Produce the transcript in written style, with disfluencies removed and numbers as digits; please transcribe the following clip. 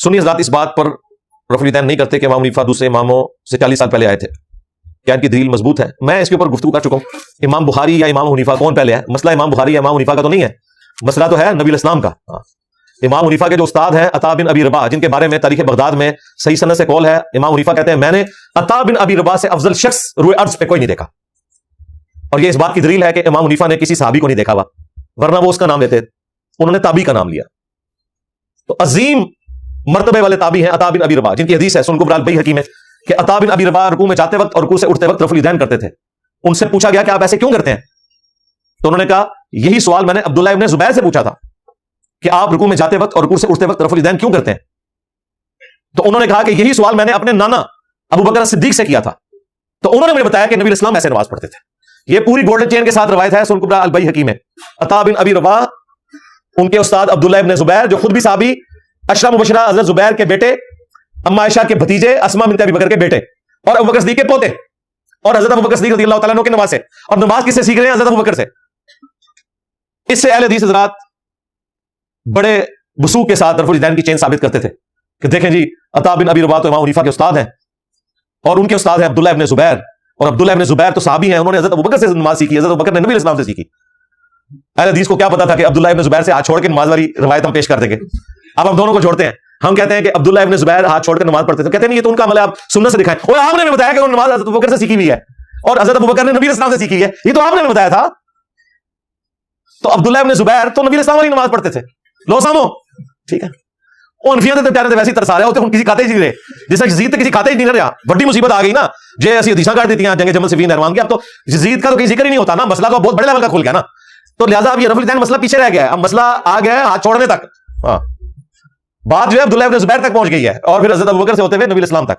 سنی حضرات اس بات پر رفع الیدین نہیں کرتے کہ امام حنیفہ دوسرے اماموں سے 40 سال پہلے آئے تھے، کیا ان کی دلیل مضبوط ہے؟ میں اس کے اوپر گفتگو کر چکا ہوں. امام بخاری یا امام حنیفہ کون پہلے ہے؟ مسئلہ امام بخاری یا امام حنیفہ کا تو نہیں ہے، مسئلہ تو ہے نبی علیہ السلام کا. امام حنیفہ کے جو استاد ہیں عطا بن ابی رباح، جن کے بارے میں تاریخ بغداد میں صحیح سند سے قول ہے، امام حنیفہ کہتے ہیں میں نے عطا بن ابی رباح سے افضل شخص روئے ارض پہ کوئی نہیں دیکھا. اور یہ اس بات کی دلیل ہے کہ امام حنیفہ نے کسی صحابی کو نہیں دیکھا ہوا، ورنہ وہ اس کا نام لیتے، انہوں نے تابعی کا نام لیا. تو عظیم مرتبے والے تابعی ہیں عطا بن ابی رباح، جن کی حدیث ہے سنن کبری البیہقی میں کہ عطا بن ابی رباح رکوع میں جاتے وقت اور رکوع سے اٹھتے وقت رفع الیدین کرتے تھے. ان سے پوچھا گیا کہ آپ ایسے کیوں کرتے ہیں؟ تو انہوں نے کہا یہی سوال میں نے عبداللہ ابن زبیر سے پوچھا تھا کہ آپ رکوع میں جاتے وقت اور رکوع سے اٹھتے وقت رفع الیدین کیوں کرتے ہیں؟ تو انہوں نے کہا کہ یہی سوال میں نے اپنے نانا ابو بکر صدیق سے کیا تھا، تو انہوں نے مجھے بتایا کہ نبی علیہ السلام ایسے نماز پڑھتے تھے. یہ پوری گولڈن چین کے ساتھ روایت ہے سنن کبری البیہقی میں. عطا بن ابی رباح، ان کے استاد عبداللہ ابن زبیر جو خود بھی صحابی، اشرا مبشرہ حضرت زبیر کے بیٹے، اما عائشہ کے بھتیجے، اسماء بنت ابی بکر کے بیٹے، اور ابو بکر صدیق کے پوتے، اور حضرت ابو بکر صدیق رضی اللہ تعالیٰ عنہ کے نواسے. اور نماز کس سے سیکھ رہے ہیں؟ حضرت ابو بکر سے. اس سے اہل حدیث حضرات بڑے وسوخ کے ساتھ رفع الیدین کی چین ثابت کرتے تھے کہ دیکھیں جی عطا بن ابی رباح تو امام حنیفہ کے استاد ہیں، اور ان کے استاد ہیں عبداللہ ابن زبیر، اور عبداللہ ابن زبیر تو صحابی ہیں، انہوں نے حضرت ابوبکر سے نماز سیکھی، حضرت ابوبکر نے نبی علیہ السلام سے سیکھی. اہل حدیث کو کیا پتا تھا کہ عبداللہ ابن زبیر سے ہاتھ چھوڑ کے نماز والی روایت ہم پیش کر دیں گے؟ اب ہم دونوں کو جوڑتے ہیں، ہم کہتے ہیں کہ عبداللہ ابن زبیر ہاتھ چھوڑ کر نماز پڑھتے تھے، کہتے ہیں یہ تو ان کا عمل ہے، آپ سنت سے دکھائیں. اور آپ نے بتایا کہ انہوں نے نماز حضرت ابوبکر سے سیکھی ہوئی ہے، اور حضرت ابوبکر نے نبی علیہ السلام سے سیکھی ہے، یہ تو آپ نے بتایا تھا. تو عبداللہ ابن زبیر تو نبی علیہ السلام والی نماز پڑھتے تھے. لو سامو ٹھیک ہے. وہ انفیت تے پیارے تے ویسے ترسا رہے ہوتے ہن کسی کھاتے ہی نہیں رہے، جس طرح یزید تے کسی کھاتے ہی نہیں رہا. بڑی مصیبت آ گئی نا جے اسی حدیثاں کر دیتی ہیں جنگ جمل صفین نہروان کی. اب تو یزید کا تو کوئی ذکر ہی نہیں ہوتا نا، مسئلہ تو بہت بڑے لیول کا کھل گیا نا. تو لہٰذا اب یہ رفع الیدین مسئلہ پیچھے رہ گیا ہے، اب مسئلہ آ گیا ہے ہاتھ چھوڑنے تک. بات جو ہے عبداللہ ابن زبیر تک پہنچ گئی ہے، اور پھر حضرت ابوبکر سے ہوتے ہوئے نبی علیہ السلام تک.